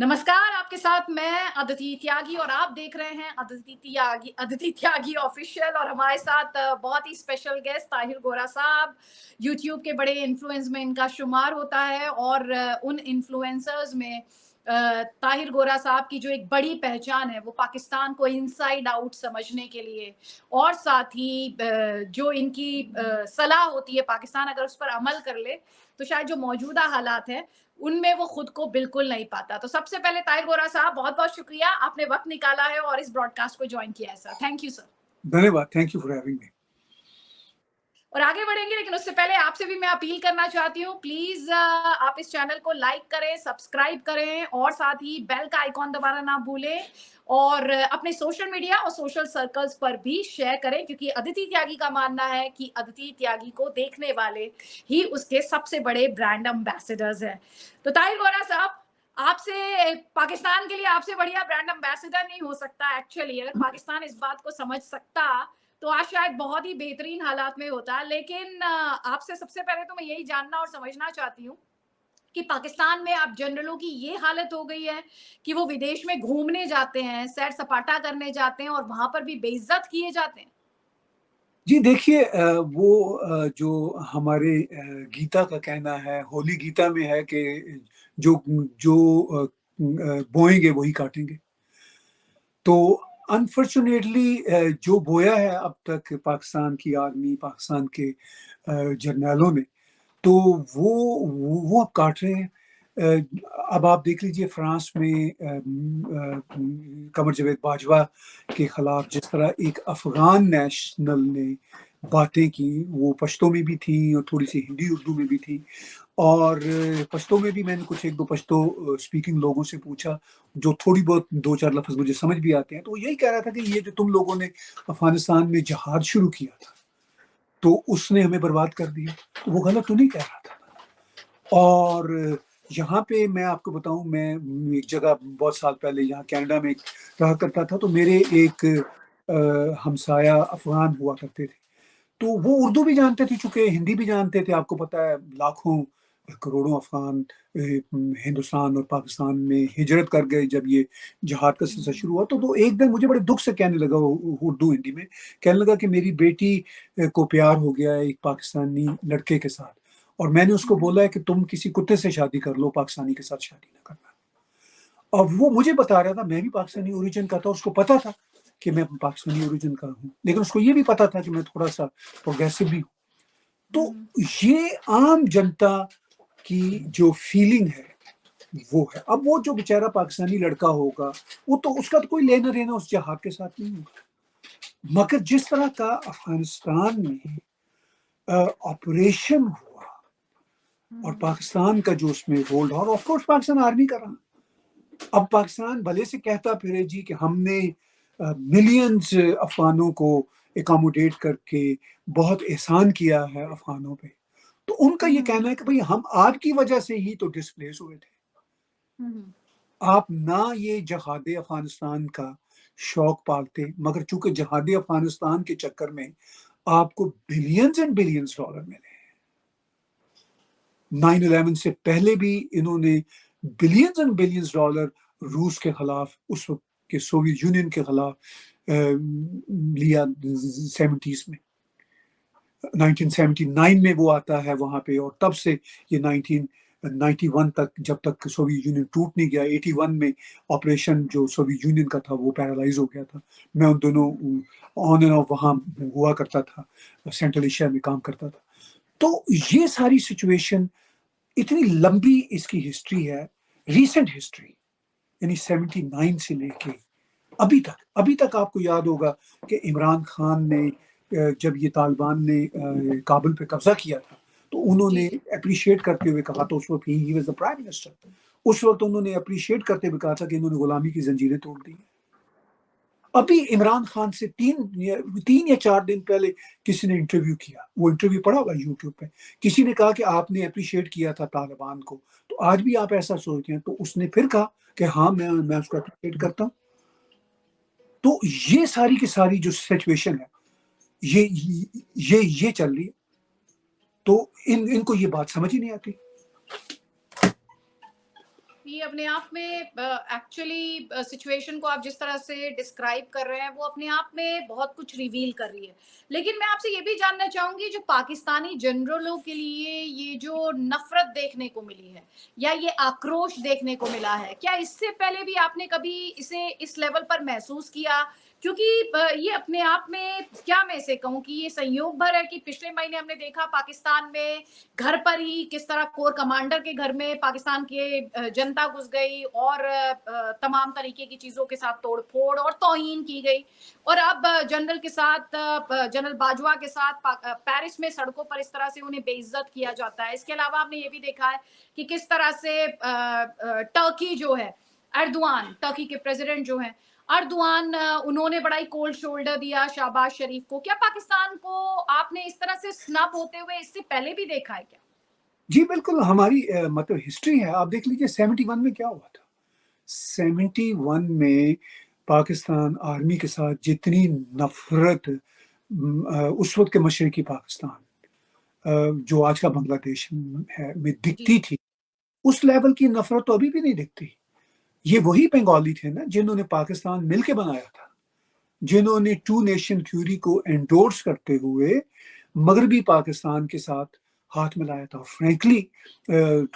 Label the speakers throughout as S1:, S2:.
S1: नमस्कार, आपके साथ मैं अदिति त्यागी और आप देख रहे हैं अदिति त्यागी ऑफिशियल। और हमारे साथ बहुत ही स्पेशल गेस्ट ताहिर गोरा साहब, यूट्यूब के बड़े इन्फ्लुएंस में इनका शुमार होता है। और उन इन्फ्लुएंसर्स में ताहिर गोरा साहब की जो एक बड़ी पहचान है वो पाकिस्तान को इनसाइड आउट समझने के लिए, और साथ ही जो इनकी सलाह होती है पाकिस्तान अगर उस पर अमल कर ले तो शायद जो मौजूदा हालात हैं उनमें वो खुद को बिल्कुल नहीं पाता। तो सबसे पहले ताहिर गोरा साहब, बहुत बहुत शुक्रिया, आपने वक्त निकाला है और इस ब्रॉडकास्ट को ज्वाइन किया है सर। Thank you sir.
S2: धन्यवाद, thank you for having me.
S1: और आगे बढ़ेंगे, लेकिन उससे पहले आपसे भी मैं अपील करना चाहती हूँ, प्लीज आप इस चैनल को लाइक करें, सब्सक्राइब करें और साथ ही बेल का आइकॉन दबाना ना भूलें। और अपने सोशल मीडिया और सोशल सर्कल्स पर भी शेयर करें, क्योंकि अदिति त्यागी का मानना है कि अदिति त्यागी को देखने वाले ही उसके सबसे बड़े ब्रांड एम्बेसडर्स हैं। तो ताहिर गोरा साहब, आपसे पाकिस्तान के लिए आपसे बढ़िया ब्रांड एम्बेसडर नहीं हो सकता एक्चुअली। अगर पाकिस्तान इस बात को समझ सकता तो आज शायद बहुत ही बेहतरीन हालात में होता। लेकिन आपसे सबसे पहले तो मैं यही जानना और समझना चाहती हूँ कि पाकिस्तान में अब जनरलों की ये हालत हो गई है कि वो विदेश में घूमने जाते हैं, सैर सपाटा करने जाते हैं और वहां पर भी बेइज्जत किए जाते हैं।
S2: जी देखिए, वो जो हमारे गीता का कहना है, होली गीता में है कि जो जो बोएंगे वही काटेंगे। तो अनफॉर्चुनेटली जो बोया है अब तक पाकिस्तान की आर्मी, पाकिस्तान के जर्नैलों ने, तो वो अब काट रहे हैं। अब आप देख लीजिए फ्रांस में कमर जावेद बाजवा के खिलाफ जिस तरह एक अफगान नेशनल ने बातें की, वो पश्तो में भी थी और थोड़ी सी हिंदी उर्दू में भी थी। और पश्तो में भी मैंने कुछ एक दो पश्तो स्पीकिंग लोगों से पूछा, जो थोड़ी बहुत दो चार लफ्ज़ मुझे समझ भी आते हैं। तो वो यही कह रहा था कि ये जो तुम लोगों ने अफगानिस्तान में जहाद शुरू किया था तो उसने हमें बर्बाद कर दिया। तो वो गलत तो नहीं कह रहा था। और यहाँ पे मैं आपको बताऊं, मैं एक जगह बहुत साल पहले यहाँ कनाडा में रहा करता था, तो मेरे एक हमसाया अफगान हुआ करते थे। तो वो उर्दू भी जानते थे, चूंकि हिंदी भी जानते थे। आपको पता है लाखों करोड़ों अफगान हिंदुस्तान और पाकिस्तान में हिजरत कर गए जब ये जहाद का सिलसिला शुरू हुआ। तो एक दिन मुझे बड़े दुख से कहने लगा, उर्दू हिंदी में कहने लगा कि मेरी बेटी को प्यार हो गया है एक पाकिस्तानी लड़के के साथ, और मैंने उसको बोला है कि तुम किसी कुत्ते से शादी कर लो, पाकिस्तानी के साथ शादी ना करना। अब वो मुझे बता रहा था, मैं भी पाकिस्तानी ओरिजिन का था, उसको पता था कि मैं पाकिस्तानी ओरिजिन का हूँ, लेकिन उसको ये भी पता था कि मैं थोड़ा सा प्रोग्रेसिव भी हूँ। तो ये आम जनता की जो फीलिंग है वो है। अब वो जो बेचारा पाकिस्तानी लड़का होगा, वो तो उसका तो कोई लेना देना उस जहाद के साथ नहीं होगा। मगर जिस तरह का अफगानिस्तान में ऑपरेशन हुआ और पाकिस्तान का जो उसमें रोल रहा, और ऑफ कोर्स पाकिस्तान आर्मी का रहा। अब पाकिस्तान भले से कहता फिरे जी कि हमने मिलियंस अफगानों को एकोमोडेट करके बहुत एहसान किया है अफगानों पे, तो उनका ये कहना है कि भाई हम आपकी वजह से ही तो डिस्प्लेस हुए थे। आप ना ये जहाद अफगानिस्तान का शौक पालते, मगर चूंकि जहाद अफगानिस्तान के चक्कर में आपको बिलियंस एंड बिलियंस डॉलर मिले। 9/11 से पहले भी इन्होंने बिलियंस एंड बिलियंस डॉलर रूस के खिलाफ, उस वक्त के सोवियत यूनियन के खिलाफ लिया 70s में। 1979 में वो आता है वहां पे, और तब से ये 1991 तक, जब तक सोवियत यूनियन टूट नहीं गया। 81 में ऑपरेशन जो सोवियत यूनियन का था वो पैरालाइज हो गया था। मैं उन दोनों ऑन एंड ऑफ वहाँ हुआ करता था, सेंट्रल एशिया में काम करता था। तो ये सारी सिचुएशन, इतनी लंबी इसकी हिस्ट्री है, रीसेंट हिस्ट्री, यानी 79 से लेके अभी तक आपको याद होगा कि इमरान खान ने जब ये तालिबान ने काबुल पे कब्जा किया था तो उन्होंने अप्रिशिएट करते हुए कहा, तो उस वक्त he was the prime minister, उस वक्त उन्होंने अप्रिशिएट करते हुए कहा था कि इन्होंने गुलामी की जंजीरें तोड़ दी। अभी इमरान खान से तीन या चार दिन पहले किसी ने इंटरव्यू किया, वो इंटरव्यू पड़ा होगा यूट्यूब पे, किसी ने कहा कि आपने अप्रिशिएट किया था तालिबान को, तो आज भी आप ऐसा सोचते हैं? तो उसने फिर कहा कि हाँ, मैं उसको अप्रिशिएट करता हूँ। तो ये सारी की सारी जो सिचुएशन है ये चल रही है, तो इनको ये बात समझ ही नहीं आती।
S1: अपने आप में एक्चुअली सिचुएशन को आप जिस तरह से डिस्क्राइब कर रहे हैं वो अपने आप में बहुत कुछ रिवील कर रही है। लेकिन मैं आपसे ये भी जानना चाहूंगी, जो पाकिस्तानी जनरलों के लिए ये जो नफरत देखने को मिली है या ये आक्रोश देखने को मिला है, क्या इससे पहले भी आपने कभी इसे इस लेवल पर महसूस किया? क्योंकि ये अपने आप में, क्या मैं इसे कहूँ कि ये संयोग भर है कि पिछले महीने हमने देखा पाकिस्तान में घर पर ही किस तरह कोर कमांडर के घर में पाकिस्तान के जनता घुस गई और तमाम तरीके की चीजों के साथ तोड़-फोड़ और तौहीन की गई। और अब जनरल के साथ जनरल बाजवा के साथ पेरिस में सड़कों पर इस तरह से उन्हें बेइज्जत किया जाता है। इसके अलावा हमने ये भी देखा है कि किस तरह से टर्की जो है, एर्दोआन, टर्की के प्रेसिडेंट जो हैं, अर्दवान, उन्होंने बड़ा ही कोल्ड शोल्डर दिया शहबाज शरीफ को। क्या पाकिस्तान को आपने इस तरह से स्नब होते हुए इससे पहले भी देखा है क्या?
S2: जी बिल्कुल, हमारी मतलब हिस्ट्री है। आप देख लीजिए 71 में क्या हुआ था। 71 में पाकिस्तान आर्मी के साथ जितनी नफरत उस वक्त के मशरकी पाकिस्तान, जो आज का बांग्लादेश है, में
S1: जी।
S2: दिखती थी, उस लेवल की नफरत तो अभी भी नहीं दिखती। ये वही बंगाली थे ना जिन्होंने पाकिस्तान मिलके बनाया था, जिन्होंने टू नेशन थ्योरी को एंडोर्स करते हुए मगरबी पाकिस्तान के साथ हाथ मिलाया था। फ्रैंकली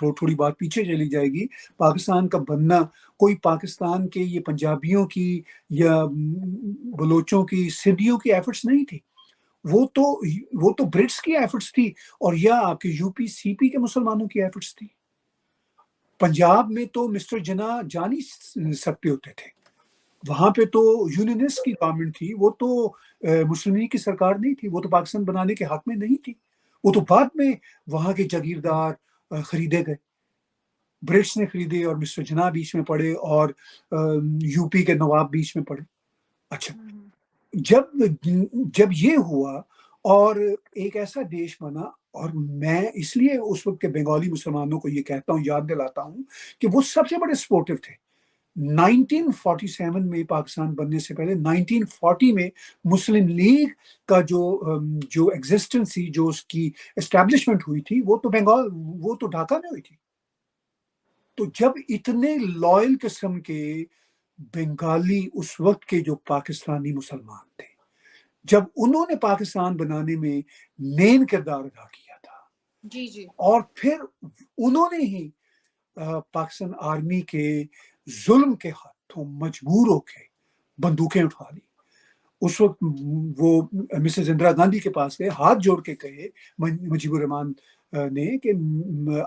S2: थोड़ी बात पीछे चली जाएगी, पाकिस्तान का बनना कोई पाकिस्तान के ये पंजाबियों की या बलोचों की, सिंधियों की एफर्ट्स नहीं थी। वो तो ब्रिट्स की एफर्ट्स थी, और या आपके यूपी सीपी के मुसलमानों की एफर्ट्स थी। पंजाब में तो मिस्टर जिन्ना जा नहीं सकते होते थे, वहां पे तो यूनियनिस्ट की गवर्नमेंट थी, वो तो मुस्लिम लीग की सरकार नहीं थी, वो तो पाकिस्तान बनाने के हक में नहीं थी। वो तो बाद में वहां के जागीरदार खरीदे गए, ब्रिट्स ने खरीदे, और मिस्टर जिन्ना बीच में पड़े, और यूपी के नवाब बीच में पड़े। अच्छा, जब जब ये हुआ और एक ऐसा देश बना, और मैं इसलिए उस वक्त के बंगाली मुसलमानों को ये कहता हूँ, याद दिलाता हूँ कि वो सबसे बड़े सपोर्टिव थे। 1947 में पाकिस्तान बनने से पहले 1940 में मुस्लिम लीग का जो एग्जिस्टेंस थी, जो उसकी एस्टैब्लिशमेंट हुई थी, वो तो ढाका में हुई थी। तो जब इतने लॉयल किस्म के बंगाली उस वक्त के जो पाकिस्तानी मुसलमान थे, जब उन्होंने पाकिस्तान बनाने में मेन किरदार अदा किया था,
S1: जी, जी।
S2: और फिर उन्होंने ही पाकिस्तान आर्मी के जुल्म के हाथों मजबूर होके बंदूकें उठा ली। उस वक्त वो मिसेस इंदिरा गांधी के पास गए, हाथ जोड़ के कहे मुजीबुर रहमान ने कि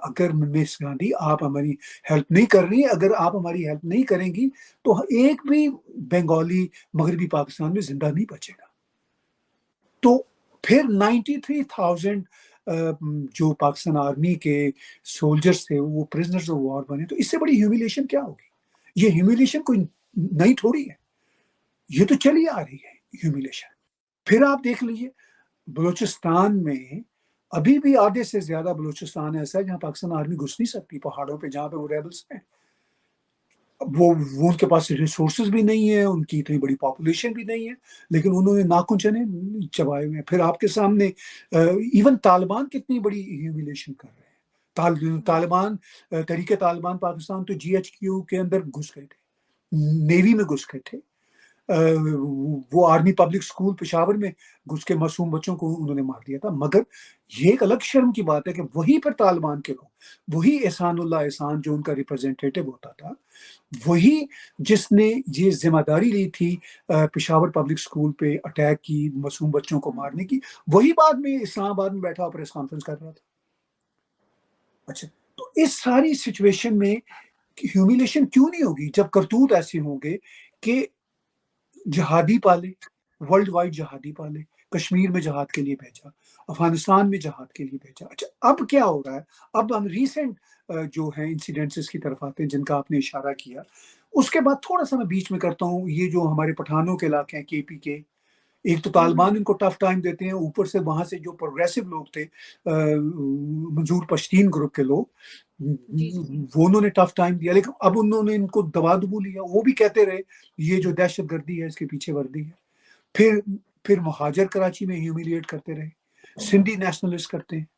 S2: अगर मिस गांधी आप हमारी हेल्प नहीं कर रही, अगर आप हमारी हेल्प नहीं करेंगी तो एक भी बंगाली मगरबी पाकिस्तान में जिंदा नहीं बचेगा। तो फिर 93,000 जो पाकिस्तान आर्मी के सोल्जर्स थे वो प्रिजनर्स ऑफ वॉर बने। तो इससे बड़ी ह्यूमिलेशन क्या होगी? ये ह्यूमिलेशन कोई नई थोड़ी है, ये तो चली आ रही है ह्यूमिलेशन। फिर आप देख लीजिए बलूचिस्तान में अभी भी आधे से ज्यादा बलूचिस्तान ऐसा है जहां पाकिस्तान आर्मी घुस नहीं सकती, पहाड़ों पे जहां पे वो रेबल्स हैं। वो उनके पास रिसोर्सेज भी नहीं है, उनकी इतनी बड़ी पॉपुलेशन भी नहीं है, लेकिन उन्होंने नाखून चने चबाए हुए हैं। फिर आपके सामने इवन तालिबान कितनी बड़ी ह्यूमिलेशन कर रहे हैं। तालिबान, तहरीके तालिबान पाकिस्तान तो GHQ के अंदर घुस गए थे, नेवी में घुस गए थे, वो आर्मी पब्लिक स्कूल पेशावर में घुस के मासूम बच्चों को उन्होंने मार दिया था। मगर ये एक अलग शर्म की बात है कि वहीं पर तालिबान के लोग, वही एहसानुल्लाह एहसान जो उनका रिप्रेजेंटेटिव होता था, वही जिसने ये जिम्मेदारी ली थी पेशावर पब्लिक स्कूल पे अटैक की, मासूम बच्चों को मारने की, वही बाद में इस्लामाबाद में बैठा प्रेस कॉन्फ्रेंस कर रहा था। अच्छा, तो इस सारी सिचुएशन में ह्यूमिलेशन क्यों नहीं होगी जब करतूत ऐसे होंगे कि जहादी पाले, वर्ल्ड वाइड जहादी पाले, कश्मीर में जहाद के लिए भेजा, अफगानिस्तान में जहाद के लिए भेजा। अच्छा, अब क्या हो रहा है? अब हम रीसेंट जो है इंसिडेंसेस की तरफ आते हैं जिनका आपने इशारा किया। उसके बाद थोड़ा सा मैं बीच में करता हूँ, ये जो हमारे पठानों के इलाके हैं KP के, एक तो तालिबान इनको टफ टाइम देते हैं, ऊपर से वहां से जो प्रोग्रेसिव लोग थे, मंजूर पश्तीन ग्रुप के लोग,
S1: जी, जी।
S2: वो उन्होंने टफ टाइम दिया, लेकिन अब उन्होंने इनको दबा दुबू लिया। वो भी कहते रहे ये जो दहशत गर्दी है इसके पीछे वर्दी है। फिर मुहाजिर कराची में ह्यूमिलिएट करते रहे, सिंधी नेशनलिस्ट करते हैं।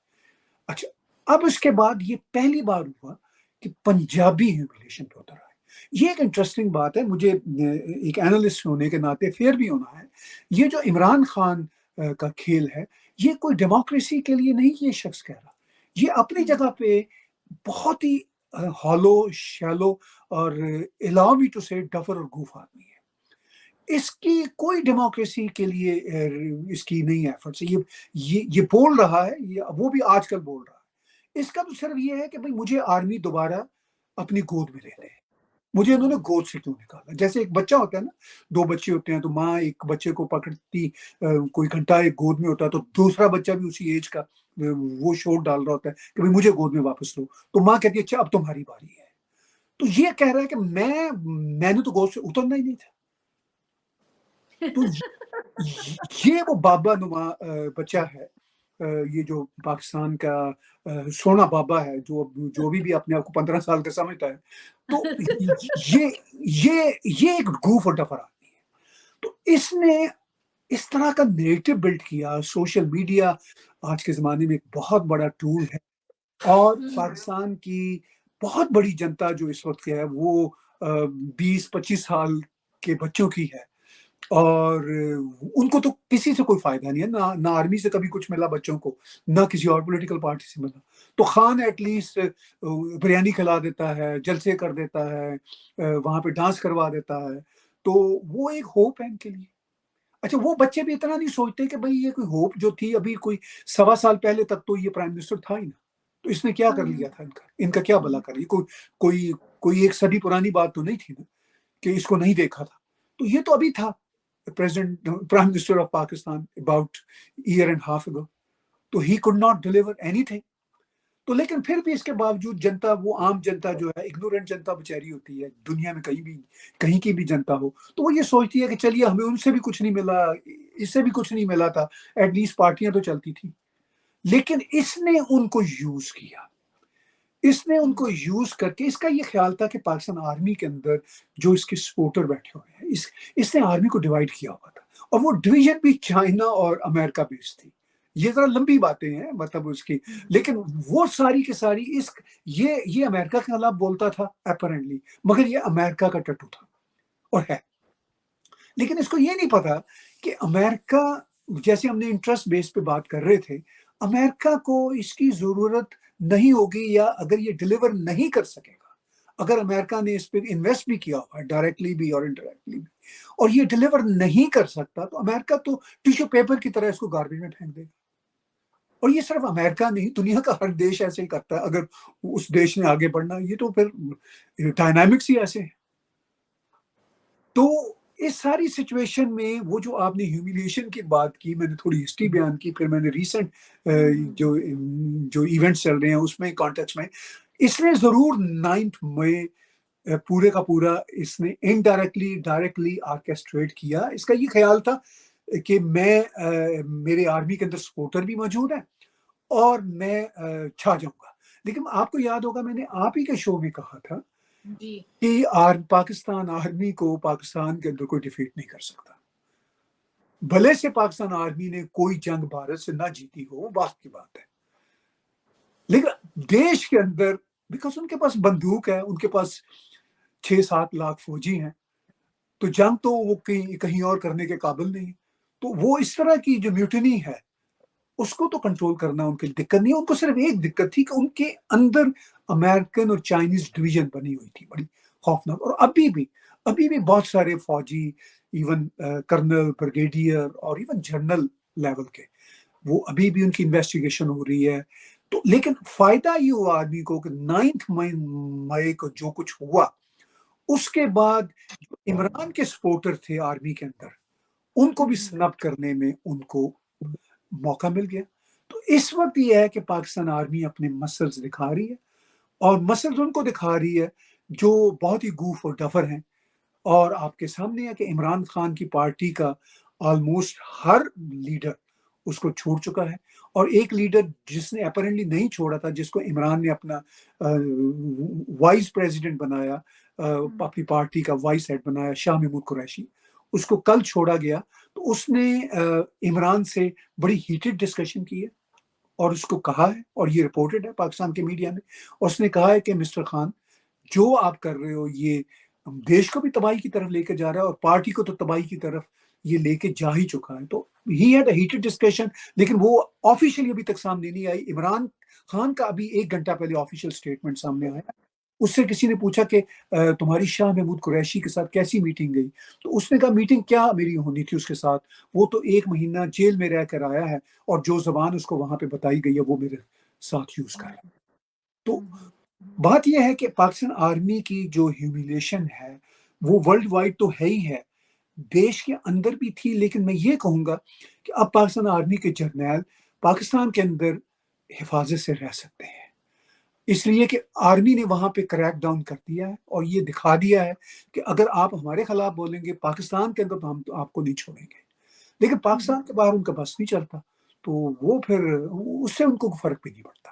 S2: अच्छा, अब इसके बाद ये पहली बार हुआ کہ पंजाबी ह्यूमिलिएशन पे उतर आए। ये एक इंटरेस्टिंग बात है, मुझे एक एनालिस्ट होने के नाते फेयर भी होना है। ये जो इमरान खान का खेल है, ये कोई डेमोक्रेसी के लिए नहीं ये शख्स कह रहा। ये अपनी जगह पे बहुत ही हॉलो, शैलो और अलाउ मी टू से डफर और गूफ आदमी है। इसकी कोई डेमोक्रेसी के लिए इसकी नहीं एफर्ट्स। ये बोल रहा है, ये वो भी आजकल बोल रहा है। इसका तो सिर्फ ये है कि भाई मुझे आर्मी दोबारा अपनी गोद में ले ले, मुझे इन्होंने गोद से क्यों निकाला। जैसे एक बच्चा होता है ना, दो बच्चे होते हैं तो माँ एक बच्चे को पकड़ती, कोई घंटा एक गोद में होता है तो दूसरा बच्चा भी उसी एज का वो शोर डाल रहा होता है कि भाई मुझे गोद में वापस लो, तो माँ कहती है अच्छा अब तुम्हारी बारी है। तो ये कह रहा है कि मैंने तो गोद से उतरना ही नहीं था। तो ये वो बाबा नुमा बच्चा है, ये जो पाकिस्तान का सोना बाबा है, जो भी अपने आप को 15 साल का समझता है। तो ये एक गूफ और डफर आदमी है। तो इसने इस तरह का नैरेटिव बिल्ड किया। सोशल मीडिया आज के ज़माने में एक बहुत बड़ा टूल है, और पाकिस्तान की बहुत बड़ी जनता जो इस वक्त है वो 20-25 साल के बच्चों की है, और उनको तो किसी से कोई फायदा नहीं है, ना आर्मी से कभी कुछ मिला बच्चों को, ना किसी और पॉलिटिकल पार्टी से मिला। तो खान एटलीस्ट बिरयानी खिला देता है, जलसे कर देता है, वहां पे डांस करवा देता है, तो वो एक होप है इनके लिए। अच्छा, वो बच्चे भी इतना नहीं सोचते कि भाई ये कोई होप जो थी अभी कोई 1.25 साल पहले तक तो ये प्राइम मिनिस्टर था ही ना, तो इसने क्या कर लिया था, इनका क्या भला कर लिया। कोई एक सदी पुरानी बात तो नहीं थी ना कि इसको नहीं देखा था। तो ये तो अभी था president, prime minister of Pakistan about year and half ago, तो he could not deliver anything. तो लेकिन फिर भी इसके बावजूद जनता, वो आम जनता जो है, इग्नोरेंट जनता बेचारी होती है, दुनिया में कहीं की भी जनता हो, तो वो ये सोचती है कि चलिए हमें उनसे भी कुछ नहीं मिला, इससे भी कुछ नहीं मिला था, एटलीस्ट पार्टियां तो चलती थी। लेकिन इसने उनको यूज किया, इसने उनको यूज करके, इसका ये ख्याल था कि पाकिस्तान आर्मी के अंदर जो इसके सपोर्टर बैठे हुए हैं, इसने आर्मी को डिवाइड किया हुआ था, और वो डिवीजन भी चाइना और अमेरिका बेस्ड थी। ये जरा लंबी बातें हैं मतलब उसकी, लेकिन वो सारी की सारी ये अमेरिका के खिलाफ बोलता था अपेरेंटली, मगर ये अमेरिका का टट्टू था और है। लेकिन इसको ये नहीं पता कि अमेरिका, जैसे हमने इंटरेस्ट बेस पे बात कर रहे थे, अमेरिका को इसकी जरूरत नहीं होगी, या अगर ये डिलीवर नहीं कर सकेगा, अगर अमेरिका ने इस पर इन्वेस्ट भी किया हुआ डायरेक्टली भी और इनडायरेक्टली भी, और ये डिलीवर नहीं कर सकता, तो अमेरिका तो टिश्यू पेपर की तरह इसको गार्बेज में फेंक देगा। और ये सिर्फ अमेरिका नहीं, दुनिया का हर देश ऐसे ही करता है अगर उस देश ने आगे बढ़ना। ये तो फिर डायनामिक्स ही ऐसे है। तो इस सारी सिचुएशन में वो जो आपने ह्यूमिलिएशन की बात की, मैंने थोड़ी हिस्ट्री बयान की, फिर मैंने रिसेंट जो इवेंट्स चल रहे हैं उसमें कॉन्टेक्स्ट में, इसने जरूर 9 मई पूरे का पूरा इसने इनडायरेक्टली डायरेक्टली ऑर्केस्ट्रेट किया। इसका ये ख्याल था कि मेरे आर्मी के अंदर सपोर्टर भी मौजूद है और मैं छा जाऊंगा। लेकिन आपको याद होगा मैंने आप ही के शो में कहा था कि पाकिस्तान आर्मी को पाकिस्तान के अंदर कोई डिफीट नहीं कर सकता। भले से पाकिस्तान आर्मी ने कोई जंग भारत से ना जीती हो, बात की बात है, लेकिन देश के अंदर बिकॉज उनके पास बंदूक है, उनके पास 6-7 लाख फौजी हैं, तो जंग तो वो कहीं और करने के काबिल नहीं। तो वो इस तरह की जो म्यूटिनी है उसको तो कंट्रोल करना उनके लिए दिक्कत नहीं है। उनको सिर्फ एक दिक्कत थी कि उनके अंदर अमेरिकन और चाइनीज डिवीजन बनी हुई थी, बड़ी खौफनाक। और अभी भी बहुत सारे फौजी, इवन कर्नल, ब्रिगेडियर और इवन जनरल लेवल के, वो अभी भी उनकी इन्वेस्टिगेशन हो रही है। तो लेकिन फायदा ये हुआ आर्मी को कि 9 मई को जो कुछ हुआ, उसके बाद इमरान के सपोर्टर थे आर्मी के अंदर, उनको भी स्नब करने में उनको मौका मिल गया। तो इस वक्त ये है कि पाकिस्तान आर्मी अपने मसल्स दिखा रही है, और मसल्स उनको दिखा रही है जो बहुत ही गूफ और डफर हैं। और आपके सामने है कि इमरान खान की पार्टी का ऑलमोस्ट हर लीडर उसको छोड़ चुका है, और एक लीडर जिसने अपेरेंटली नहीं छोड़ा था, जिसको इमरान ने अपना वाइस प्रेसिडेंट बनाया, अपनी पार्टी का वाइस हेड बनाया, शाह महमूद कुरैशी, उसको कल छोड़ा गया। तो उसने इमरान से बड़ी हीटेड डिस्कशन की है, اور اس کو کہا ہے, اور یہ رپورٹڈ ہے پاکستان کے میڈیا میں, اور اس نے کہا ہے کہ مسٹر خان جو آپ کر رہے ہو یہ دیش کو بھی تباہی کی طرف لے کے جا رہا ہے, اور پارٹی کو تو تباہی کی طرف یہ لے کے جا ہی چکا ہے. تو ہی ہیڈ اے ہیٹڈ ڈسکشن, لیکن وہ آفیشلی ابھی تک سامنے نہیں آئی. عمران خان کا ابھی 1 گھنٹہ پہلے آفیشیل اسٹیٹمنٹ سامنے آیا. اس سے کسی نے پوچھا کہ تمہاری شاہ محمود قریشی کے ساتھ کیسی میٹنگ گئی, تو اس نے کہا میٹنگ کیا میری ہونی تھی اس کے ساتھ, وہ تو 1 مہینہ جیل میں رہ کر آیا ہے, اور جو زبان اس کو وہاں پہ بتائی گئی ہے وہ میرے ساتھ یوز کر رہا ہے. تو بات یہ ہے کہ پاکستان آرمی کی جو ہیوملیشن ہے وہ ورلڈ وائڈ تو ہے ہی ہے, دیش کے اندر بھی تھی, لیکن میں یہ کہوں گا کہ اب پاکستان آرمی کے جرنیل پاکستان کے اندر حفاظت سے رہ سکتے ہیں, اس لیے کہ آرمی نے وہاں پہ کریک ڈاؤن کر دیا ہے اور یہ دکھا دیا ہے کہ اگر آپ ہمارے خلاف بولیں گے پاکستان کے اندر تو ہم تو آپ کو نہیں چھوڑیں گے, لیکن پاکستان کے باہر ان کا بس نہیں چلتا, تو وہ پھر اس سے ان کو فرق بھی نہیں پڑتا.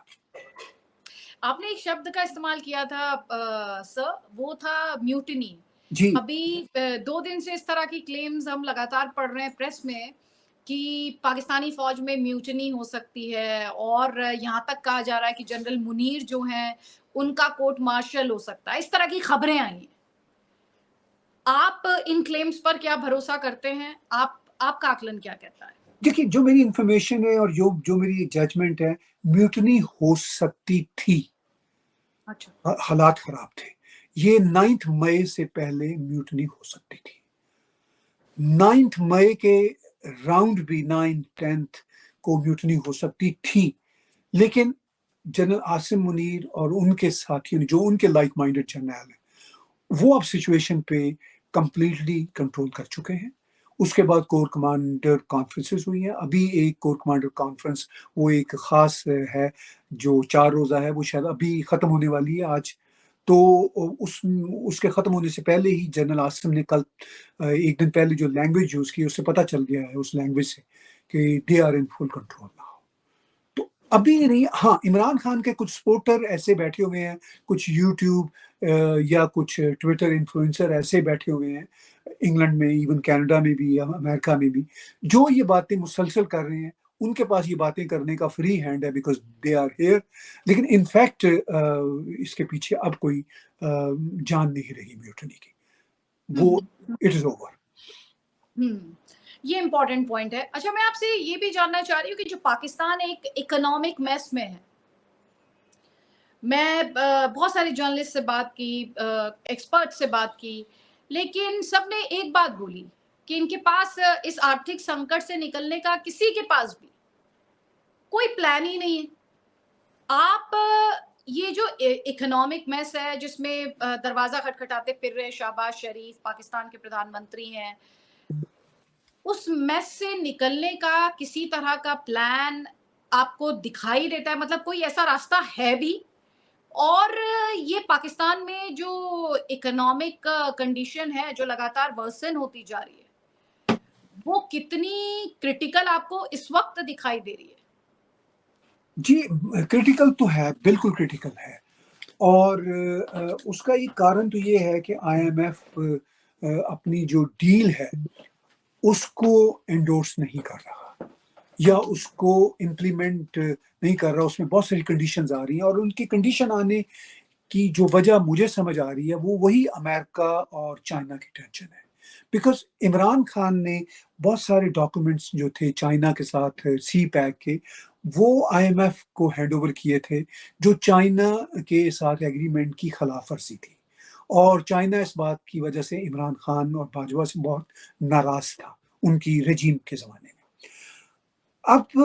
S1: آپ نے ایک شبد کا استعمال کیا تھا سر, وہ تھا میوٹنی.
S2: جی
S1: ابھی 2 دن سے اس طرح کی کلیمز ہم لگاتار پڑھ رہے ہیں پریس میں کہ پاکستانی فوج میں میوٹنی ہو سکتی ہے, اور یہاں تک کہا جا رہا ہے کہ جنرل منیر جو ہیں ان کا کورٹ مارشل ہو سکتا ہے. اس طرح کی خبریں آئی ہیں. آپ ان کلیمز پر کیا بھروسہ کرتے ہیں؟ آپ کا آکلن کیا کہتا ہے؟
S2: دیکھیے, جو میری انفارمیشن ہے اور جو میری ججمنٹ ہے, میوٹنی ہو سکتی تھی,
S1: اچھا.
S2: حالات خراب تھے. یہ 9 مئی سے پہلے میوٹنی ہو سکتی تھی. 9 مئی کے راؤنڈ بھی 9-10 کو میوٹنی ہو سکتی تھی, لیکن جنرل عاصم منیر اور ان کے ساتھیوں جو ان کے لائک مائنڈڈ جرنیل ہیں وہ اب سچویشن پہ کمپلیٹلی کنٹرول کر چکے ہیں. اس کے بعد کور کمانڈر کانفرنسز ہوئی ہیں. ابھی ایک کور کمانڈر کانفرنس وہ ایک خاص ہے جو 4 روزہ ہے, وہ شاید ابھی ختم ہونے والی ہے آج. تو اس کے ختم ہونے سے پہلے ہی جنرل عاصم نے کل 1 دن پہلے جو لینگویج یوز کی اس سے پتہ چل گیا ہے اس لینگویج سے کہ they are in full control now. تو ابھی نہیں. ہاں, عمران خان کے کچھ سپورٹر ایسے بیٹھے ہوئے ہیں, کچھ یوٹیوب یا کچھ ٹویٹر انفلوئنسر ایسے بیٹھے ہوئے ہیں انگلینڈ میں, ایون کینیڈا میں بھی یا امریکہ میں بھی, جو یہ باتیں مسلسل کر رہے ہیں. ان کے پاس یہ باتیں کرنے کا فری ہینڈ ہے بیکاز دے آر ہیئر, لیکن انفیکٹ اس کے پیچھے اب کوئی جان نہیں رہی میوٹنی کی, وہ اٹ از اوور.
S1: یہ امپورٹنٹ پوائنٹ ہے. اچھا, میں آپ سے یہ بھی جاننا چاہ رہی ہوں کہ جو پاکستان ایک اکنامک میس میں ہے, میں بہت سارے جرنلسٹ سے بات کی, ایکسپرٹ سے بات کی, لیکن سب نے ایک بات بولی کہ ان کے پاس اس آرتھک سنکٹ سے نکلنے کا کسی کے پاس بھی کوئی پلان ہی نہیں ہے. آپ یہ جو اکنامک میس ہے جس میں دروازہ کھٹکھٹاتے پھر رہے شہباز شریف پاکستان کے پردھان منتری ہیں, اس میس سے نکلنے کا کسی طرح کا پلان آپ کو دکھائی دیتا ہے؟ مطلب کوئی ایسا راستہ ہے بھی؟ اور یہ پاکستان میں جو اکنامک کنڈیشن ہے جو لگاتار ورسن ہوتی جا رہی ہے, وہ کتنی کرٹیکل آپ کو اس وقت دکھائی دے رہی ہے؟
S2: جی, کرٹیکل تو ہے, بالکل کرٹیکل ہے, اور اس کا ایک کارن تو یہ ہے کہ آئی ایم ایف اپنی جو ڈیل ہے اس کو انڈورس نہیں کر رہا یا اس کو امپلیمنٹ نہیں کر رہا. اس میں بہت ساری کنڈیشنز آ رہی ہیں, اور ان کی کنڈیشن آنے کی جو وجہ مجھے سمجھ آ رہی ہے وہ وہی امریکہ اور چائنا کی ٹینشن ہے. بیکاز عمران خان نے بہت سارے ڈاکومنٹس جو تھے چائنا کے ساتھ سی پیک کے, وہ آئی ایم ایف کو ہینڈ اوور کیے تھے, جو چائنا کے ساتھ ایگریمنٹ کی خلاف ورزی تھی, اور چائنا اس بات کی وجہ سے عمران خان اور باجوہ سے بہت ناراض تھا ان کی رجیم کے زمانے میں. اب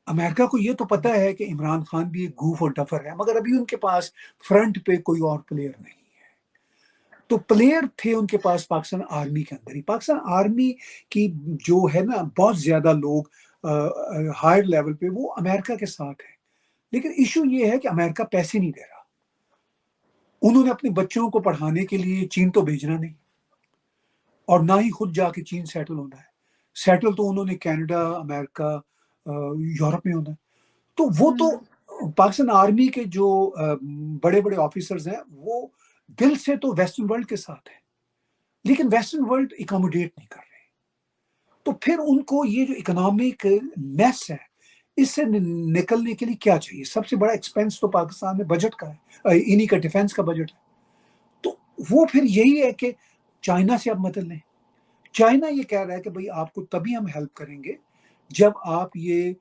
S2: امریکہ کو یہ تو پتا ہے کہ عمران خان بھی ایک گوف اور ڈفر ہے, مگر ابھی ان کے پاس فرنٹ پہ کوئی اور پلیئر نہیں ہے. تو پلیئر تھے ان کے پاس پاکستان آرمی کے اندر ہی. پاکستان آرمی کی جو ہے نا بہت زیادہ لوگ ہائر لیول پہ وہ امریکہ کے ساتھ ہیں, لیکن ایشو یہ ہے کہ امریکہ پیسے نہیں دے رہا. انہوں نے اپنے بچوں کو پڑھانے کے لیے چین تو بھیجنا نہیں, اور نہ ہی خود جا کے چین سیٹل ہونا ہے. سیٹل تو انہوں نے کینیڈا, امریکہ, یورپ میں ہونا ہے. تو وہ تو پاکستان آرمی کے جو بڑے بڑے آفیسرز ہیں وہ دل سے تو ویسٹرن ورلڈ کے ساتھ ہیں, لیکن ویسٹرن ورلڈ اکاموڈیٹ نہیں کر رہے. تو پھر ان کو یہ جو اکنامک میس ہے اس سے نکلنے کے لیے کیا چاہیے؟ سب سے بڑا ایکسپینس تو پاکستان میں بجٹ کا ہے، انہی کا ڈیفینس کا بجٹ ہے. تو وہ پھر یہی ہے کہ چائنا سے آپ مدد لیں. چائنا یہ کہہ رہا ہے کہ بھئی آپ کو تبھی ہم ہیلپ کریں گے جب آپ یہ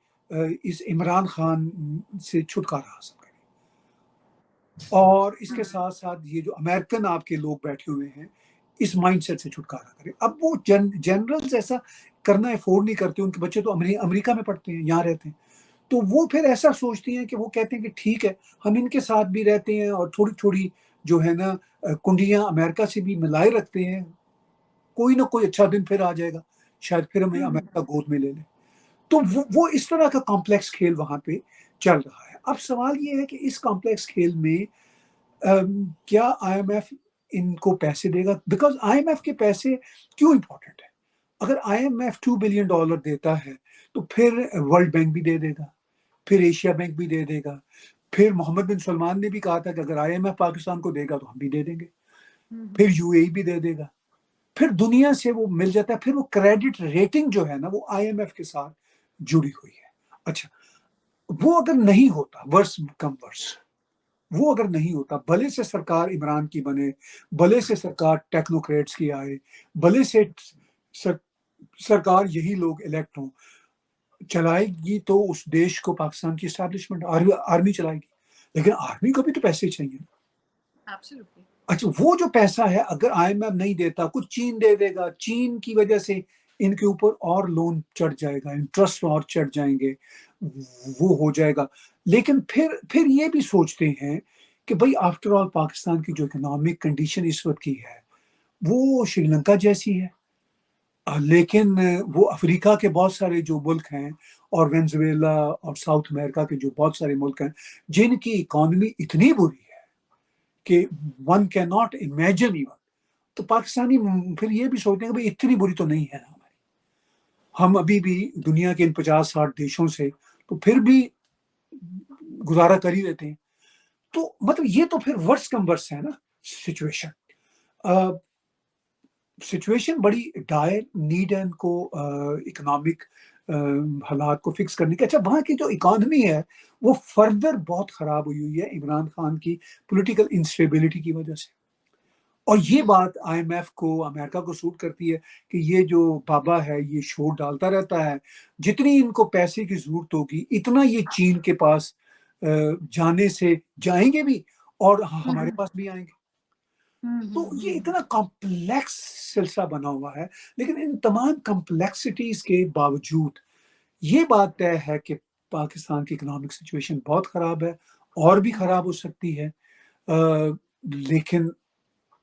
S2: اس عمران خان سے چھٹکارا حاصل کریں، اور اس کے ساتھ ساتھ یہ جو امریکن آپ کے لوگ بیٹھے ہوئے ہیں اس مائنڈ سیٹ سے چھٹکارا کریں. اب وہ جنرلز ایسا کرنا افورڈ نہیں کرتے، ان کے بچے تو امریکہ میں پڑھتے ہیں، یہاں رہتے ہیں، تو وہ پھر ایسا سوچتی ہیں کہ وہ کہتے ہیں کہ ٹھیک ہے ہم ان کے ساتھ بھی رہتے ہیں اور تھوڑی تھوڑی جو ہے نا کنڈیاں امریکہ سے بھی ملائے رکھتے ہیں، کوئی نہ کوئی اچھا دن پھر آ جائے گا، شاید پھر ہمیں امریکہ گود میں لے لے. تو وہ اس طرح کا کمپلیکس کھیل وہاں پہ چل رہا ہے. اب سوال یہ ہے کہ اس کمپلیکس کھیل میں کیا آئی ایم ایف ان کو پیسے دے گا؟ بیکاز آئی ایم ایف کے پیسے کیوں امپورٹنٹ ہے؟ اگر آئی ایم ایف $2 بلین دیتا ہے تو پھر ورلڈ بینک بھی دے دے گا، پھر ایشیا بینک بھی دے دے گا، پھر محمد بن سلمان نے بھی کہا تھا کہ اگر آئی ایم ایف پاکستان کو دے گا تو ہم بھی دے دیں گے، پھر یو اے ای بھی دے دے گا، پھر دنیا سے وہ مل جاتا ہے. پھر وہ کریڈٹ ریٹنگ جو ہے نا وہ آئی ایم ایف کے ساتھ جڑی ہوئی ہے. اچھا وہ اگر نہیں ہوتا، ورس کم ورس، وہ اگر نہیں ہوتا، بھلے سے سرکار عمران کی بنے، بھلے سے سرکار ٹیکنوکریٹس کی آئے، بھلے سے سرکار یہی لوگ الیکٹ ہوں، چلائے گی تو اس دیش کو پاکستان کی اسٹیبلشمنٹ آرمی چلائے گی، لیکن آرمی کو بھی تو پیسے چاہیے نا.
S1: Absolutely.
S2: اچھا وہ جو پیسہ ہے اگر آئی ایم ایف نہیں دیتا، کچھ چین دے دے گا، چین کی وجہ سے ان کے اوپر اور لون چڑھ جائے گا، انٹرسٹ اور چڑھ جائیں گے، وہ ہو جائے گا. لیکن پھر یہ بھی سوچتے ہیں کہ بھئی آفٹر آل پاکستان کی جو اکنامک کنڈیشن اس وقت کی ہے وہ شری لنکا جیسی ہے، لیکن وہ افریقہ کے بہت سارے جو ملک ہیں اور وینزویلا اور ساؤتھ امریکہ کے جو بہت سارے ملک ہیں جن کی اکانومی اتنی بری ہے کہ one can not imagine even. تو پاکستانی پھر یہ بھی سوچتے ہیں کہ بھئی اتنی بری تو نہیں ہے نا ہماری، ہم ابھی بھی دنیا کے ان 50-60 دیشوں سے تو پھر بھی گزارا کر ہی لیتے ہیں. تو مطلب یہ تو پھر ورس کم ورس ہے نا سچویشن. سچویشن بڑی ڈائر، نیڈ ہے ان کو اکنامک حالات کو فکس کرنے کے. اچھا وہاں کی جو اکانومی ہے وہ فردر بہت خراب ہوئی ہے عمران خان کی پولیٹیکل انسٹیبلٹی کی وجہ سے. اور یہ بات آئی ایم ایف کو، امریکہ کو سوٹ کرتی ہے کہ یہ جو بابا ہے یہ شور ڈالتا رہتا ہے، جتنی ان کو پیسے کی ضرورت ہوگی اتنا یہ چین کے پاس جانے سے جائیں گے بھی اور ہمارے پاس بھی آئیں گے. تو یہ اتنا کمپلیکس سلسلہ بنا ہوا ہے. لیکن ان تمام کمپلیکسٹیز کے باوجود یہ بات طے ہے کہ پاکستان کی اکنامک سچویشن بہت خراب ہے، اور بھی خراب ہو سکتی ہے. لیکن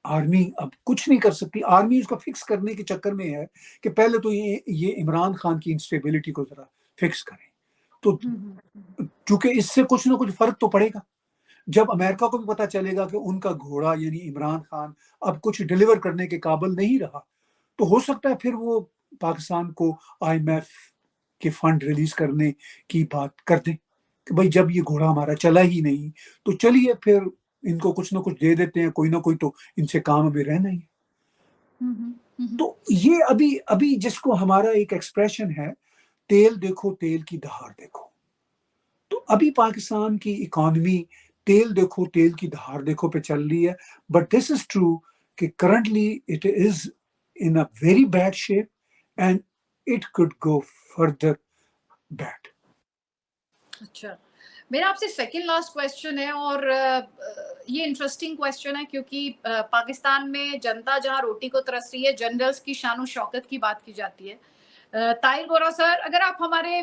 S2: آرمی اب کچھ نہیں کر سکتی. آرمی اس کو فکس کرنے کے چکر میں ہے کہ پہلے تو یہ عمران خان کی انسٹیبلٹی کو ذرا فکس کریں. تو چونکہ اس سے کچھ نہ کچھ فرق تو پڑے گا. جب امریکہ کو بھی پتا چلے گا کہ ان کا گھوڑا یعنی عمران خان اب کچھ ڈیلیور کرنے کے قابل نہیں رہا، تو ہو سکتا ہے پھر وہ پاکستان کو آئی ایم ایف کے فنڈ ریلیز کرنے کی بات کر دیں کہ بھائی جب یہ گھوڑا ہمارا چلا ہی نہیں تو چلیے پھر ان کو کچھ نہ کچھ دے دیتے ہیں، کوئی نہ کوئی تو ان سے کام ابھی رہنا ہی ہے. تو یہ ابھی جس کو ہمارا ایک ایکسپریشن ہے، تیل دیکھو تیل کی دہار دیکھو. تو ابھی پاکستان کی اکانومی تیل دیکھو تیل کی دہار دیکھو پہ چل رہی ہے. بٹ دس از ٹرو کہ currently it is in a very bad shape and it could go further bad.
S1: اچھا میرا آپ سے سیکنڈ لاسٹ کویسچن ہے، اور یہ انٹرسٹنگ کویسچن ہے کیونکہ پاکستان میں جنتا جہاں روٹی کو ترس رہی ہے، جنرلز کی شان و شوکت کی بات کی جاتی ہے. طاہر گورا سر، اگر آپ ہمارے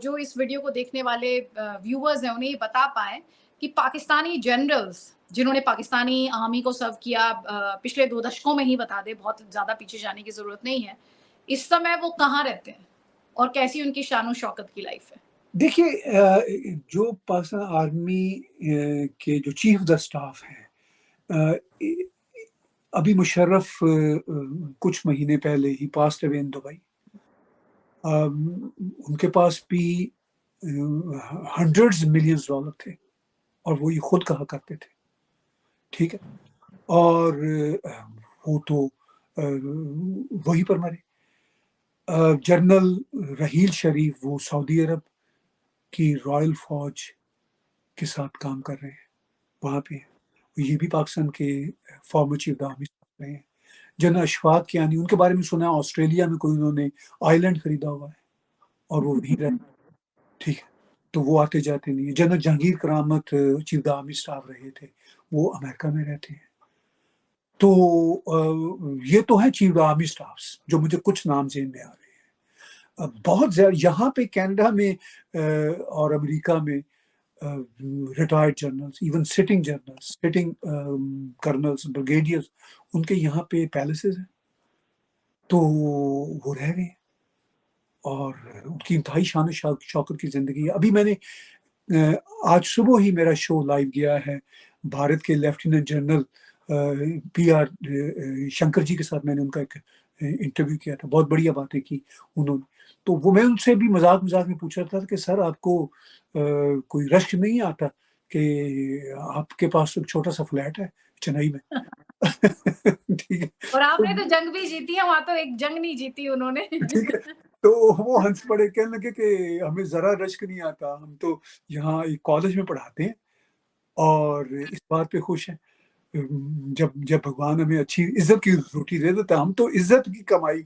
S1: جو اس ویڈیو کو دیکھنے والے ویورز ہیں انہیں یہ بتا پائیں کہ پاکستانی جنرلز جنہوں نے پاکستانی آرمی کو سرو کیا پچھلے 2 دشکوں میں ہی بتا دیں، بہت زیادہ پیچھے جانے کی ضرورت نہیں ہے، اس سمے وہ کہاں رہتے ہیں اور کیسی ان کی شان و شوکت کی لائف ہے؟
S2: دیکھیے جو پاکستان آرمی کے جو چیف آف دا اسٹاف ہیں، ابھی مشرف کچھ مہینے پہلے ہی پاسڈ اوے ان دبئی. ان کے پاس بھی $100 ملین تھے اور وہ یہ خود کہا کرتے تھے، ٹھیک ہے، اور وہ تو وہی پر مرے. جنرل رحیل شریف وہ سعودی عرب कि रॉयल फौज के साथ काम कर रहे हैं वहाँ पे। ये भी पाकिस्तान के फॉर्मर चीफ आर्मी रहे हैं। जनरल अशफाक कियानी, उनके बारे में सुना है ऑस्ट्रेलिया में कोई उन्होंने आइलैंड खरीदा हुआ है और वो वहीं रहते, ठीक है, तो वो आते जाते नहीं है। जनरल जहांगीर करामत चीफ आर्मी स्टाफ रहे थे, वो अमेरिका में रहते हैं। तो ये तो है चीफ आर्मी स्टाफ्स जो मुझे कुछ नाम जेहन में आ रहे हैं। बहुत ज्यादा यहाँ पे कनाडा में और अमेरिका में retired generals, even sitting generals, sitting colonel's, brigadiers, उनके यहाँ पे पैलेसेस हैं, तो वो रह गए और उनकी इंतहाई शान शौकत की जिंदगी है। अभी मैंने आज सुबह ही मेरा शो लाइव गया है भारत के lieutenant general PR Shankar ji के साथ। मैंने उनका एक इंटरव्यू किया था, बहुत बढ़िया बातें की उन्होंने। तो वो मैं उनसे भी मजाक मजाक में पूछ रहा था कि सर आपको कोई रश्क नहीं आता कि आपके पास एक छोटा सा फ्लैट है चेन्नई में? ठीक है,
S1: और आपने तो जंग भी जीती है, वहां तो एक जंग नहीं जीती उन्होंने।
S2: ठीक है। तो वो हंस पड़े, कहने लगे कि हमें जरा रश्क नहीं आता, हम तो यहाँ एक कॉलेज में पढ़ाते हैं और इस बात पे खुश हैं। जब जब भगवान हमें अच्छी इज्जत की रोटी दे देता, हम तो इज्जत की कमाई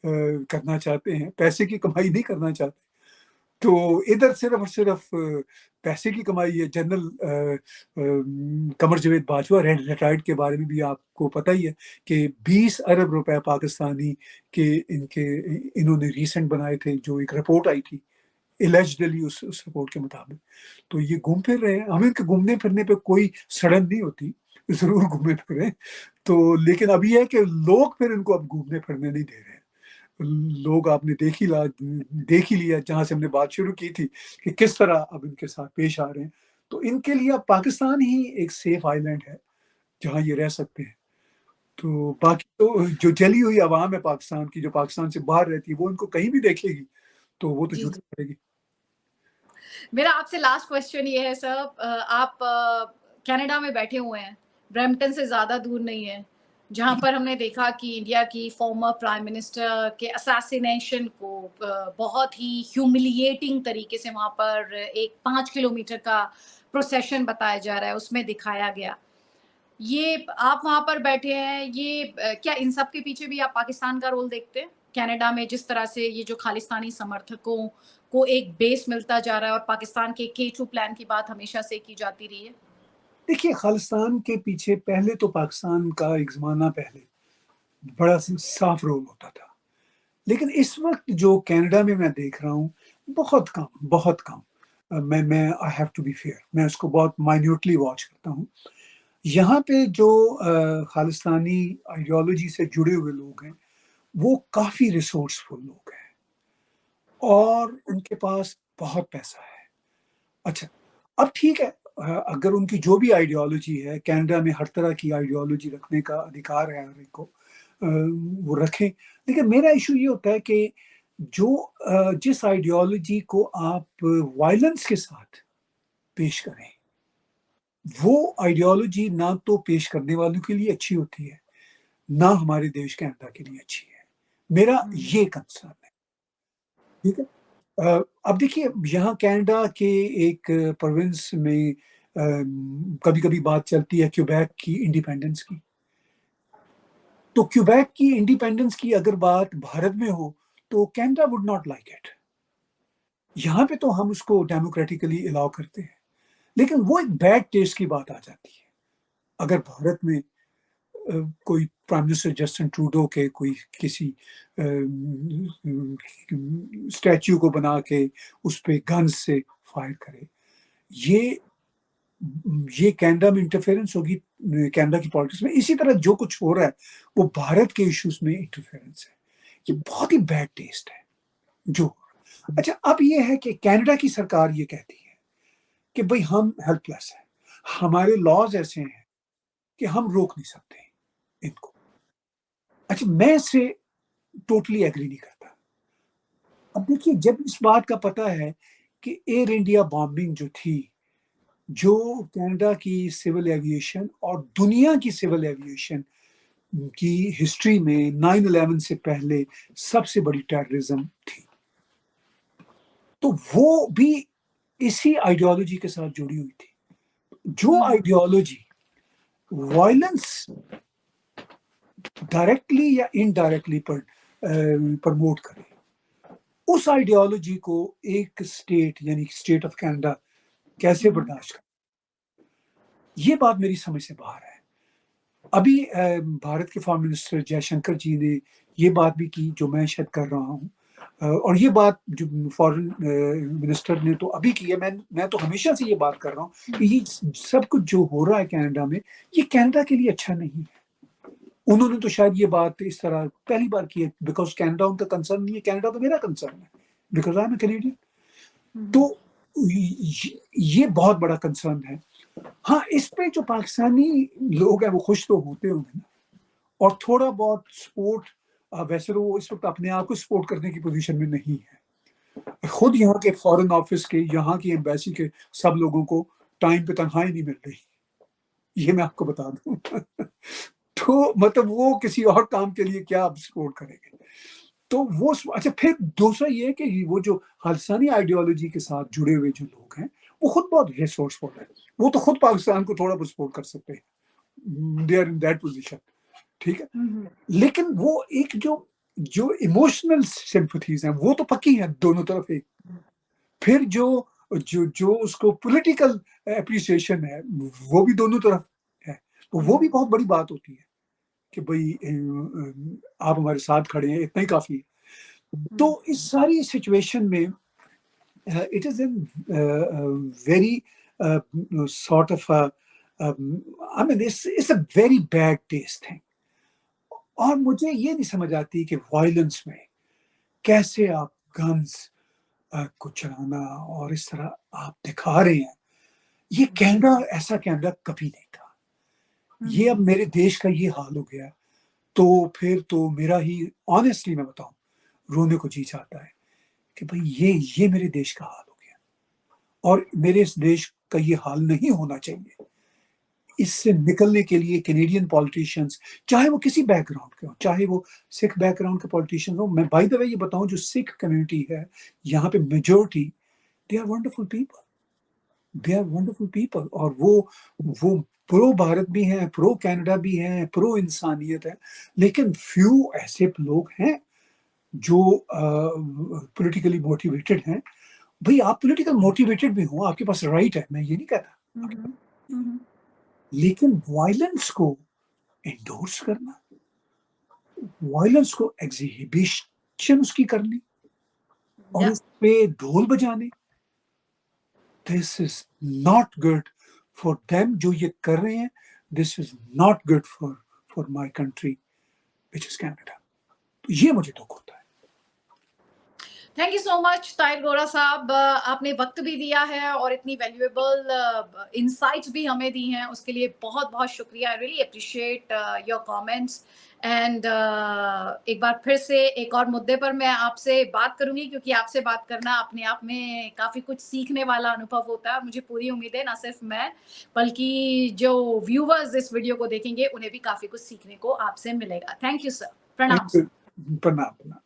S2: करना चाहते हैं, पैसे की कमाई नहीं करना चाहते। तो इधर सिर्फ और सिर्फ पैसे की कमाई है। जनरल कमर जावेद बाजवा रिटायर्ड के बारे में भी आपको पता ही है कि 20 अरब रुपए पाकिस्तानी के इन्होंने रिसेंट बनाए थे, जो एक रिपोर्ट आई थी एलिजिडली उस रिपोर्ट के मुताबिक। तो ये घूम फिर रहे हैं, हमें इनके घूमने फिरने पे कोई सड़न नहीं होती, जरूर घूमे फिरे। तो लेकिन अभी है कि लोग फिर इनको अब घूमने फिरने नहीं दे रहे हैं। लोग आपने देख ही लिया जहां से हमने बात शुरू की थी कि किस तरह अब इनके साथ पेश आ रहे हैं। तो इनके लिए अब पाकिस्तान ही एक सेफ आइलैंड है जहां ये रह सकते हैं। तो बाकी तो जो जली हुई आवाम है पाकिस्तान की, जो पाकिस्तान से बाहर रहती है, वो इनको कहीं भी देखेगी तो वो तो
S1: जी,
S2: झूठ करेगी।
S1: मेरा आपसे लास्ट क्वेश्चन ये है सर, आप कनाडा में बैठे हुए हैं, ब्रैम्पटन से ज्यादा दूर नहीं है, जहां पर हमने देखा कि इंडिया की फॉर्मर प्राइम मिनिस्टर के असैसिनेशन को बहुत ही ह्यूमिलिएटिंग तरीके से वहां पर एक 5 किलोमीटर का प्रोसेशन बताया जा रहा है, उसमें दिखाया गया। ये आप वहां पर बैठे हैं, ये क्या इन सब के पीछे भी आप पाकिस्तान का रोल देखते हैं? कनाडा में जिस तरह से ये जो खालिस्तानी समर्थकों को एक बेस मिलता जा रहा है और पाकिस्तान के K2 प्लान की बात हमेशा से की जाती रही है।
S2: देखिए, खालिस्तान के पीछे पहले तो पाकिस्तान का एक ज़माना पहले बड़ा साफ रोल होता था, लेकिन इस वक्त जो कनाडा में मैं देख रहा हूँ, बहुत कम, बहुत कम। मैं I have to be fair, मैं उसको बहुत माइन्यूटली वॉच करता हूँ। यहाँ पे जो खालिस्तानी आइडियोलॉजी से जुड़े हुए लोग हैं, वो काफ़ी रिसोर्सफुल लोग हैं और उनके पास बहुत पैसा है। अच्छा, अब ठीक है, अगर उनकी जो भी आइडियोलॉजी है, कनाडा में हर तरह की आइडियोलॉजी रखने का अधिकार है हर एक को, वो रखें। लेकिन मेरा इशू ये होता है कि जिस आइडियोलॉजी को आप वायलेंस के साथ पेश करें, वो आइडियोलॉजी ना तो पेश करने वालों के लिए अच्छी होती है, ना हमारे देश कनाडा के लिए अच्छी है। मेरा ये कंसर्न है, ठीक है। अब देखिए, यहाँ कनाडा के एक प्रोविंस में कभी कभी बात चलती है क्यूबेक की इंडिपेंडेंस की। तो क्यूबेक की इंडिपेंडेंस की अगर बात भारत में हो तो Canada would not like it. यहाँ पे तो हम उसको डेमोक्रेटिकली अलाउ करते हैं, लेकिन वो एक बैड टेस्ट की बात आ जाती है अगर भारत में कोई प्राइम मिनिस्टर जस्टिन ट्रूडो के कोई किसी स्टैच्यू को बना के उस पे गन्स से फायर करे। ये कनाडा में इंटरफेरेंस होगी, कनाडा की पॉलिटिक्स में। इसी तरह जो कुछ हो रहा है वो भारत के इश्यूज में इंटरफेरेंस है। ये बहुत ही बैड टेस्ट है जो। अच्छा, अब ये है कि कनाडा की सरकार ये कहती है कि भाई हम हेल्पलेस हैं, हमारे लॉज ऐसे हैं कि हम रोक नहीं सकते इनको। अच्छा, मैं इससे टोटली एग्री नहीं करता। अब देखिए, जब इस बात का पता है कि एयर इंडिया बॉम्बिंग जो थी, जो कनाडा की सिविल एविएशन और दुनिया की सिविल एविएशन की हिस्ट्री में 9/11 से पहले सबसे बड़ी टेररिज्म थी, तो वो भी इसी आइडियोलॉजी के साथ जुड़ी हुई थी। जो आइडियोलॉजी वायलेंस डायरेक्टली या इनडायरेक्टली प्रमोट करे, उस आइडियोलॉजी को एक स्टेट यानी स्टेट ऑफ कनाडा कैसे बर्दाश्त करे, ये बात मेरी समझ से बाहर है। अभी भारत के फॉरेन मिनिस्टर जयशंकर जी ने ये बात भी की जो मैं शायद कर रहा हूँ, और ये बात जो फॉरेन मिनिस्टर ने तो अभी की है, मैं तो हमेशा से ये बात कर रहा हूँ कि ये सब कुछ जो हो रहा है कनाडा में, ये कनाडा के लिए अच्छा नहीं है। उन्होंने तो शायद ये बात इस तरह पहली बार की है, बिकॉज कनाडा उनका कंसर्न नहीं है, कनाडा तो मेरा कंसर्न है, because I am a Canadian. तो ये बहुत बड़ा कंसर्न है। हाँ, इस पे जो पाकिस्तानी लोग हैं वो खुश तो होते होंगे ना, और थोड़ा बहुत सपोर्ट, वैसे तो वो इस वक्त अपने आप को सपोर्ट करने की पोजीशन में नहीं है। खुद यहाँ के फॉरेन ऑफिस के, यहाँ की एम्बेसी के सब लोगों को टाइम पे तनख्वाही नहीं मिल रही, ये मैं आपको बता दूं। तो मतलब वो किसी और काम के लिए क्या सपोर्ट करेंगे। तो वो अच्छा, फिर दूसरा ये कि वो जो खालिस्तानी आइडियोलॉजी के साथ जुड़े हुए जो लोग हैं वो खुद बहुत रिसोर्सफुल है, वो तो खुद पाकिस्तान को थोड़ा बहुत सपोर्ट कर सकते हैं, they are in that position, ठीक है। लेकिन वो एक जो इमोशनल सिंपैथीज हैं वो तो पक्की है दोनों तरफ एक। फिर जो उसको पॉलिटिकल एप्रिसिएशन है वो भी दोनों तरफ है, तो वो भी बहुत बड़ी बात होती है कि भाई आप हमारे साथ खड़े हैं, इतना ही काफी है। तो इस सारी सिचुएशन में it is in very sort of I mean it's a very bad taste thing. और मुझे ये नहीं समझ आती कि वायलेंस में कैसे आप गन्स को चलाना और इस तरह आप दिखा रहे हैं। ये कनाडा, ऐसा कनाडा कभी नहीं था। ये अब मेरे देश का ये हाल हो गया, तो फिर तो मेरा ही ऑनेस्टली मैं बताऊं रोने को जी चाहता है कि भाई ये मेरे देश का हाल हो गया, और मेरे इस देश का ये हाल नहीं होना चाहिए। इससे निकलने के लिए कैनेडियन पॉलिटिशियंस, चाहे वो किसी बैकग्राउंड के हो, चाहे वो सिख बैकग्राउंड के पॉलिटिशियंस हो, मैं बाय द वे ये बताऊं, जो सिख कम्युनिटी है यहाँ पे majority, they are wonderful people, they are wonderful people. और वो प्रो भारत भी हैं, प्रो कनाडा भी हैं, प्रो इंसानियत है। लेकिन फ्यू ऐसे लोग हैं जो पॉलिटिकली मोटिवेटेड हैं। भाई आप पॉलिटिकल मोटिवेटेड भी हो, आपके पास राइट है, मैं ये नहीं कहता, लेकिन वायलेंस को एंडोर्स करना, वायलेंस को एग्जिबिशन उसकी करनी और उस पे ढोल बजाने, this is not good for them जो ये कर रहे हैं। This is not good for my country which is Canada. तो ये मुझे दुख होता है।
S1: Thank you so much Tahir गोरा साहब, आपने वक्त भी दिया है और इतनी वैल्यूएबल इनसाइट्स भी हमें दी हैं, उसके लिए बहुत बहुत शुक्रिया। I really appreciate your comments. And एक बार फिर से एक और मुद्दे पर मैं आपसे बात करूंगी, क्योंकि आपसे बात करना अपने आप में काफी कुछ सीखने वाला अनुभव होता है, और मुझे पूरी उम्मीद है ना सिर्फ मैं बल्कि जो व्यूवर्स इस वीडियो को देखेंगे उन्हें भी काफी कुछ सीखने को आपसे मिलेगा। Thank you sir. प्रणाम।
S2: प्रणाम।